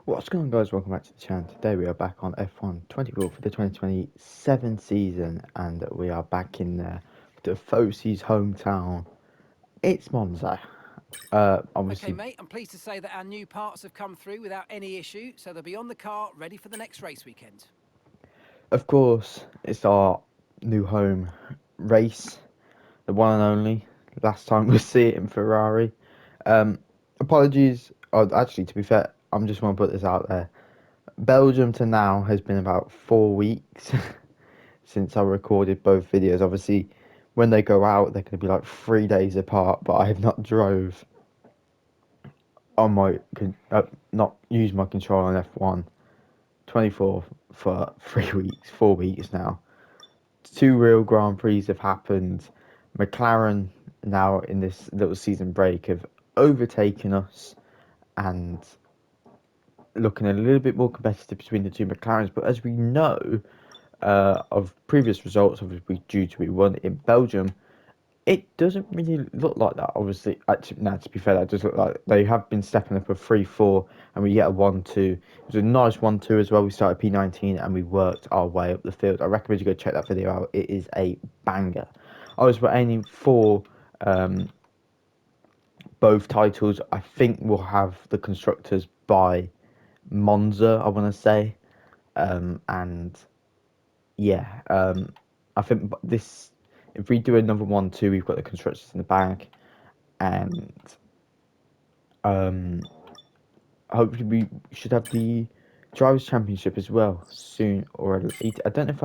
What's going on, guys? Welcome back to the channel. Today we are back on F1 24 for the 2027 season, and we are back in the Fosie's hometown. It's Monza. Okay, Obviously, mate, I'm pleased to say that our new parts have come through without any issue, so they'll be on the car ready for the next race weekend. of course, it's our new home race, the one and only. Last time we see it in Ferrari. Apologies. Actually, to be fair, I'm just want to put this out there. Belgium to now has been about 4 weeks since I recorded both videos. Obviously, when they go out, they're going to be like 3 days apart. But I have not drove on my not used my control on F1 24 for 3 weeks, 4 weeks now. Two real Grand Prix have happened. McLaren now in this little season break have overtaken us and looking a little bit more competitive between the two McLarens. But as we know, of previous results, obviously due to be won in Belgium, it doesn't really look like that. Obviously, actually, no, to be fair, that does look like they have been stepping up a 3-4, and we get a 1-2. It was a nice 1-2 as well. We started P19 and we worked our way up the field. I recommend you go check that video out. It is a banger. I was aiming for both titles. I think we'll have the constructors by Monza, I want to say, and yeah, I think this, if we do another 1-2, we've got the constructors in the bag, and um, hopefully we should have the drivers' championship as well soon, or I don't know if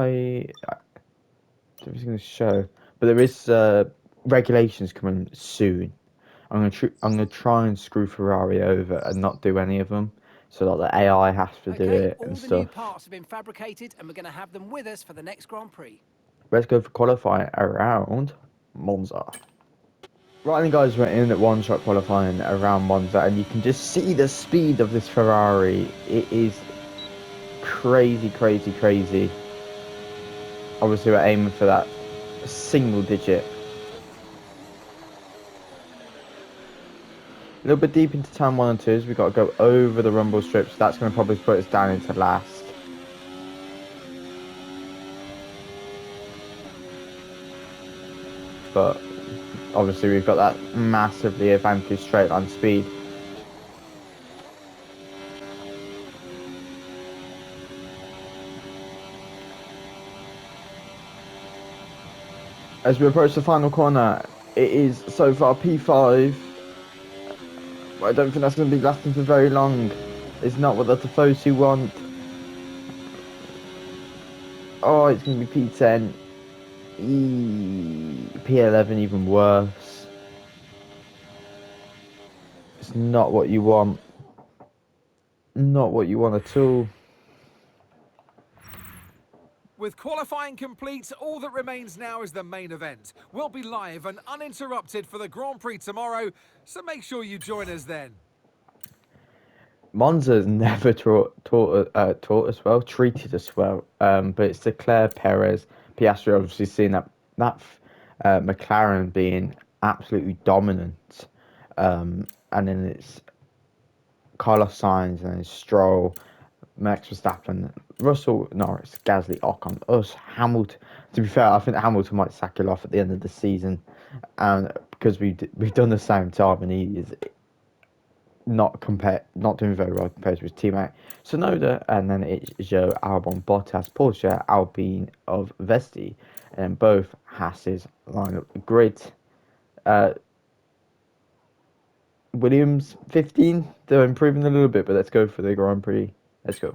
if it's going to show, but there is regulations coming soon. I'm gonna try and screw Ferrari over and not do any of them, so that the AI has to do Okay, it all and the new stuff. parts have been fabricated and we're going to have them with us for the next Grand Prix. Let's go for qualifying around Monza. Right then, guys, we're in at one-shot qualifying around Monza, and you can just see the speed of this Ferrari. It is crazy, crazy, crazy. Obviously, we're aiming for that single digit. A little bit deep into turn 1 and 2, so we've got to go over the rumble strips. That's going to probably put us down into last. But obviously, we've got that massively advantage straight line speed. As we approach the final corner, it is so far P5. I don't think that's going to be lasting for very long. It's not what the Tifosi want. Oh, it's going to be P10. P11 even worse. It's not what you want. Not what you want at all. With qualifying complete, all that remains now is the main event. We'll be live and uninterrupted for the Grand Prix tomorrow, so make sure you join us then. Monza's never taught us well, treated us well. But it's Leclerc, Perez, Piastri. Obviously, seeing that McLaren being absolutely dominant, and then it's Carlos Sainz and Stroll, Max Verstappen, Russell, Norris, Gasly, Ocon, us, Hamilton. To be fair, I think Hamilton might sack it off at the end of the season, and because we've done the same time, and he is not doing very well compared to his teammate Sonoda, and then it's Joe Albon, Bottas, Porsche, Alpine of Vesti, and both Haas's line up the grid. Williams 15, they're improving a little bit, but let's go for the Grand Prix. Let's go.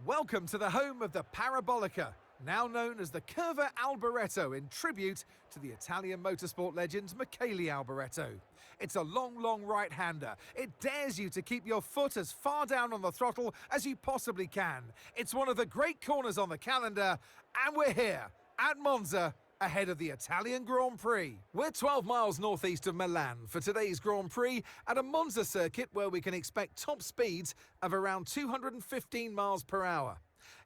Welcome to the home of the Parabolica, now known as the Curva Alboreto in tribute to the Italian motorsport legend Michele Alboreto. It's a long right-hander. It dares you to keep your foot as far down on the throttle as you possibly can. It's one of the great corners on the calendar, and we're here at Monza, ahead of the Italian Grand Prix. We're 12 miles northeast of Milan for today's Grand Prix at a Monza circuit where we can expect top speeds of around 215 miles per hour.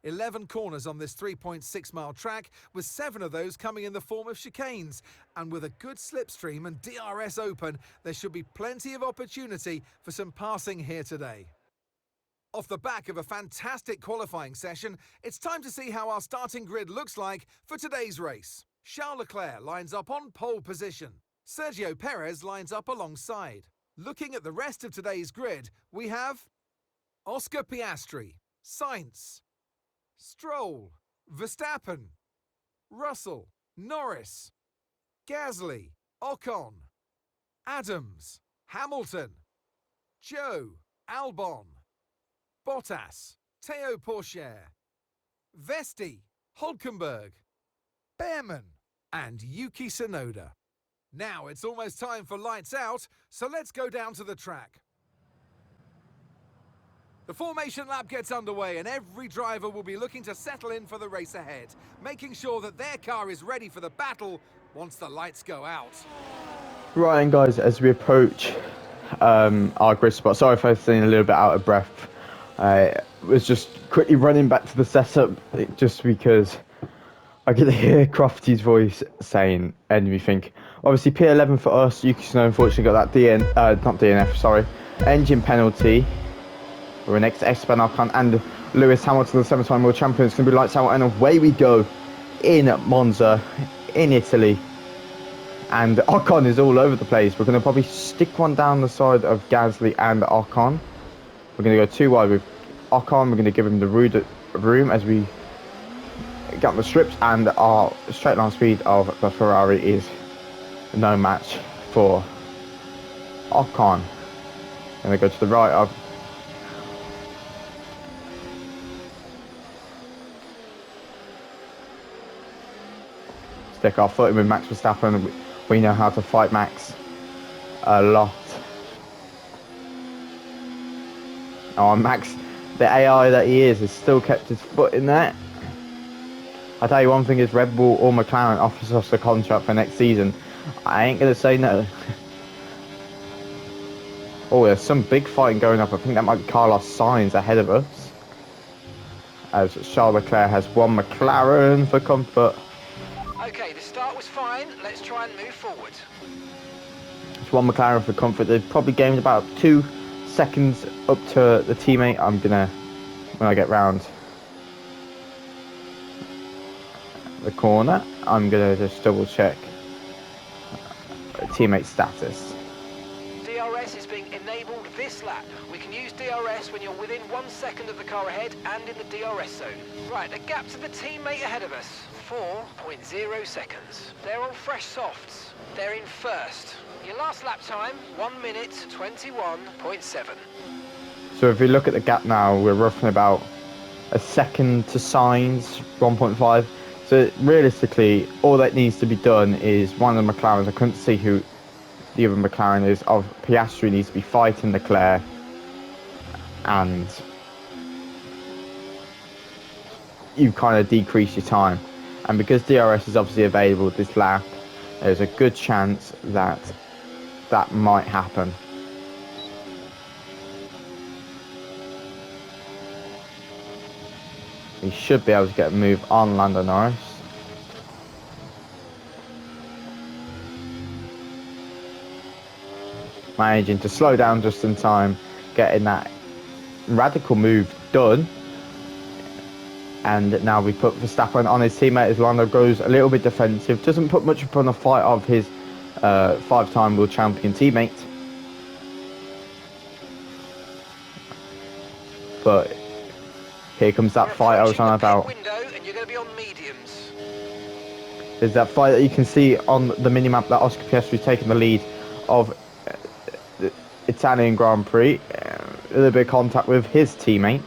11 corners on this 3.6 mile track, with 7 of those coming in the form of chicanes. And with a good slipstream and DRS open, there should be plenty of opportunity for some passing here today. Off the back of a fantastic qualifying session, it's time to see how our starting grid looks like for today's race. Charles Leclerc lines up on pole position. Sergio Perez lines up alongside. Looking at the rest of today's grid, we have Oscar Piastri, Sainz, Stroll, Verstappen, Russell, Norris, Gasly, Ocon, Adams, Hamilton, Joe, Albon, Bottas, Théo Pourchaire, Vesti, Hulkenberg, Behrman, and Yuki Tsunoda. Now it's almost time for lights out, so let's go down to the track. The formation lap gets underway and every driver will be looking to settle in for the race ahead, making sure that their car is ready for the battle once the lights go out. Right, and guys, as we approach our grid spot, sorry if I was feeling a little bit out of breath. I was just quickly running back to the setup just because I could hear Crofty's voice saying everything. Obviously, P11 for us. Yuki Tsunoda unfortunately got that not DNF, sorry, engine penalty. We're next to Esteban Ocon and Lewis Hamilton, the 7-time world champion. It's going to be lights out, and away we go in Monza, in Italy. And Ocon is all over the place. We're going to probably stick one down the side of Gasly and Ocon. We're going to go too wide with Ocon. We're going to give him the room as we get on the strips, and our straight line speed of the Ferrari is no match for Ocon. Going to go to the right of stick our foot in with Max Verstappen. We know how to fight Max a lot. Oh, Max, the AI that he is, has still kept his foot in there. I tell you one thing, is Red Bull or McLaren offers us a contract for next season, I ain't going to say no. Oh, there's some big fighting going up. I think that might be Carlos Sainz ahead of us, as Charles Leclerc has one McLaren for comfort. Okay, the start was fine. Let's try and move forward. It's one McLaren for comfort. They've probably gained about 2 seconds up to the teammate. I'm gonna, when I get round the corner, I'm gonna just double check teammate status. DRS is being enabled this lap. We can use DRS when you're within 1 second of the car ahead and in the DRS zone. Right, a gap to the teammate ahead of us. 4.0 seconds. They're on fresh softs. They're in first. Your last lap time, 1 minute 21.7. So if we look at the gap now, we're roughly about a second to Sainz, 1.5. So realistically, all that needs to be done is one of the McLarens, I couldn't see who the other McLaren is, of Piastri needs to be fighting Leclerc, and you kind of decrease your time. And because DRS is obviously available this lap, there's a good chance that that might happen. We should be able to get a move on Lando Norris. Managing to slow down just in time, getting that radical move done. And now we put Verstappen on his teammate as Lando goes a little bit defensive. Doesn't put much upon the fight of his 5-time world champion teammate. But here comes that fight I was on about. And you're going to be on mediums. There's that fight that you can see on the minimap that Oscar Piastri taking the lead of the Italian Grand Prix. A little bit of contact with his teammate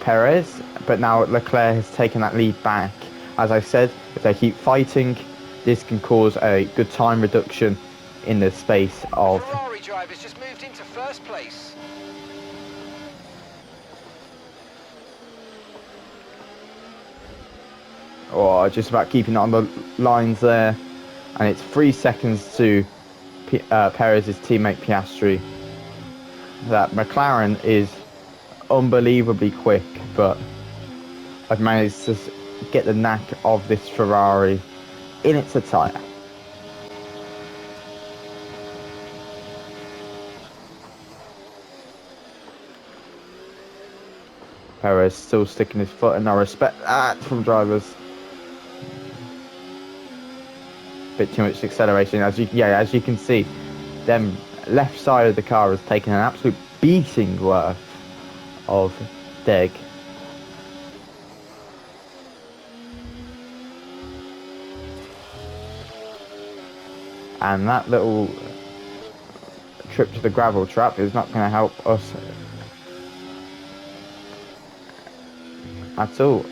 Perez, but now Leclerc has taken that lead back. As I said, if they keep fighting, this can cause a good time reduction in the space of... Ferrari drivers just moved into first place. Oh, just about keeping it on the lines there. And it's 3 seconds to Perez's teammate Piastri. That McLaren is unbelievably quick, but I've managed to get the knack of this Ferrari in its attire. Perez still sticking his foot, and I respect that from drivers. Bit too much acceleration, as you can see, them left side of the car has taken an absolute beating worth of deg. And that little trip to the gravel trap is not going to help us at all.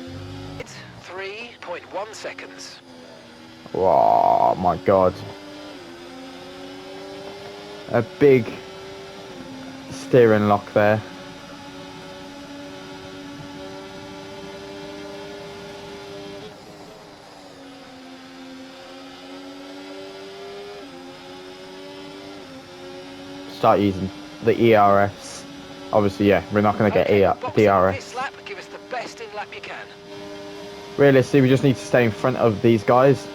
It's 3.1 seconds. Oh my god. A big steering lock there. Start using the ERS. Obviously, yeah, we're not going to get This DRS. lap, give us the best in lap you can. Realistically, we just need to stay in front of these guys.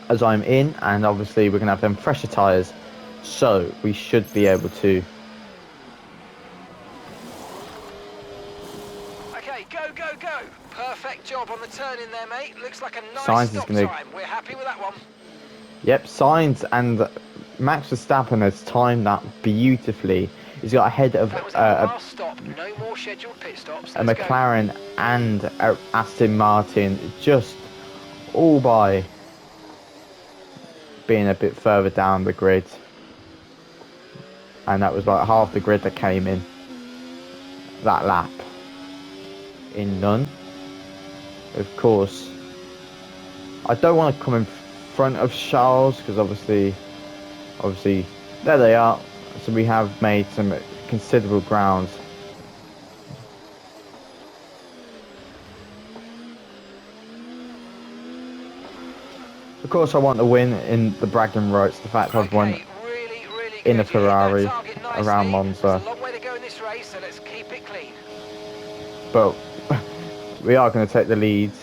As I'm in, and obviously we're going to have them fresher tyres. So, we should be able to... Okay, go, go, go. Perfect job on the turn in there, mate. Looks like a nice Sainz is stop gonna... time. We're happy with that one. Yep, Sainz and Max Verstappen has timed that beautifully. He's got ahead of That was our last stop. No more scheduled pit stops. a Let's go. McLaren and Aston Martin, just all by being a bit further down the grid. And that was like half the grid that came in that lap in none. Of course, I don't want to come in front of Charles because obviously there they are. So we have made some considerable ground. Of course, I want to win in the bragging rights. The fact I've won really in a good. Ferrari around Monza. There's a long way to go in this race, so let's keep it clean. But we are going to take the lead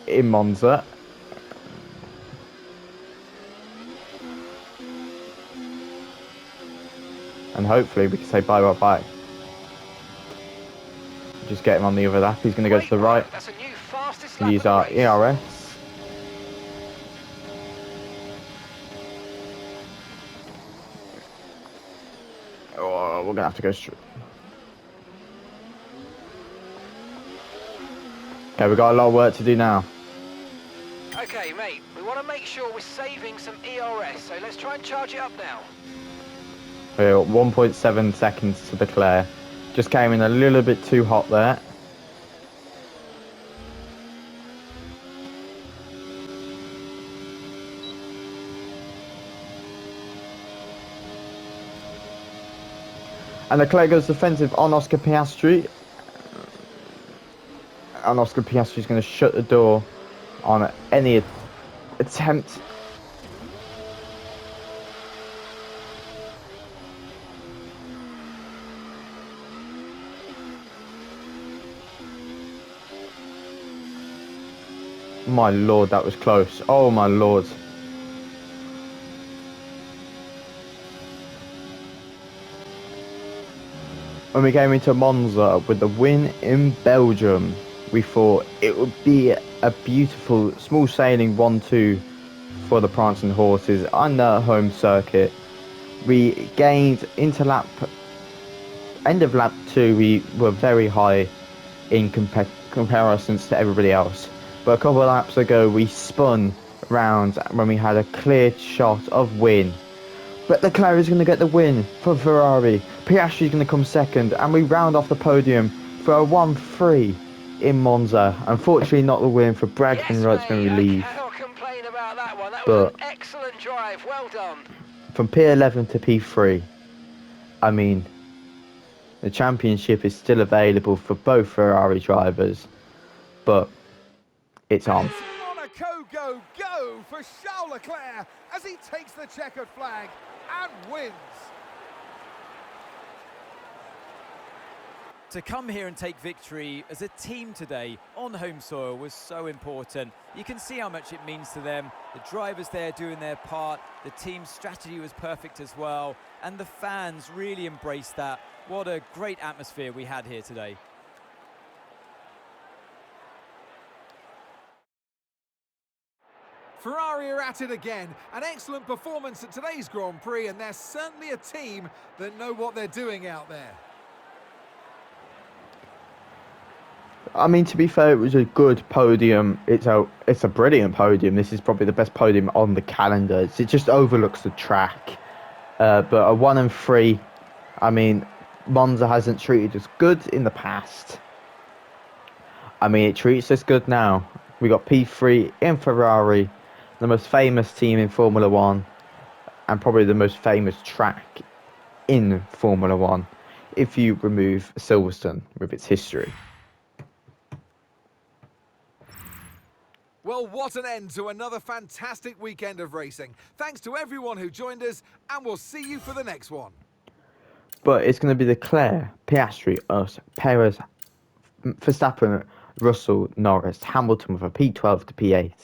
in Monza. And hopefully we can say bye. Just get him on the other lap. He's going to go to the right. That's a new fastest lap Use our ERS. Oh, we're going to have to go straight. Okay, we've got a lot of work to do now. Okay, mate, we want to make sure we're saving some ERS, so let's try and charge it up now. We're 1.7 seconds to declare. Just came in a little bit too hot there. And Leclerc goes defensive on Oscar Piastri. And Oscar Piastri is going to shut the door on any attempt. My lord, that was close. Oh my lord. When we came into Monza with the win in Belgium, we thought it would be a beautiful small sailing 1-2 for the Prancing Horses on the home circuit. We gained into end of lap 2, we were very high in comparisons to everybody else. But a couple of laps ago, we spun round when we had a clear shot of win. But Leclerc is going to get the win for Ferrari. Piastri is going to come second, and we round off the podium for a 1-3 in Monza. Unfortunately, not the win for Bragg, Rights when we leave. I cannot complain about that one. That was an excellent drive. Well done. From P11 to P3, I mean, the championship is still available for both Ferrari drivers, but it's on. Monaco go for Charles Leclerc as he takes the checkered flag and wins. To come here and take victory as a team today on home soil was so important. You can see how much it means to them. The drivers there doing their part, the team's strategy was perfect as well, and the fans really embraced that. What a great atmosphere we had here today. Ferrari are at it again. An excellent performance at today's Grand Prix, and they're certainly a team that know what they're doing out there. I mean, to be fair, it was a good podium. It's a brilliant podium. This is probably the best podium on the calendar. It just overlooks the track. But a 1 and 3, I mean, Monza hasn't treated us good in the past. I mean, it treats us good now. We got P3 in Ferrari, the most famous team in Formula One, and probably the most famous track in Formula One, if you remove Silverstone with its history. Well, what an end to another fantastic weekend of racing. Thanks to everyone who joined us, and we'll see you for the next one. But it's going to be Leclerc, Piastri, us, Perez, Verstappen, Russell, Norris, Hamilton with a P12 to P8.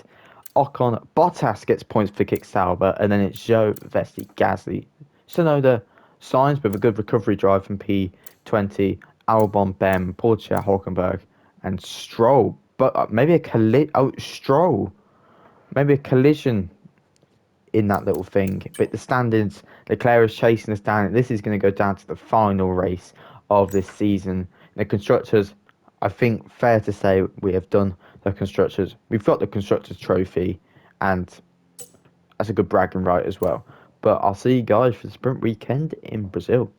Ocon, Bottas gets points for kick Sauber, and then it's Zhou, Vesti, Gasly, Tsunoda, Sainz with a good recovery drive from P20, Albon, Bem, Portia, Hulkenberg, and Stroll. But maybe a Stroll. Maybe a collision in that little thing. But the standings, Leclerc is chasing us down. This is going to go down to the final race of this season. The constructors, I think, fair to say we have done the constructors. We've got the constructors trophy, and that's a good bragging right as well. But I'll see you guys for the sprint weekend in Brazil.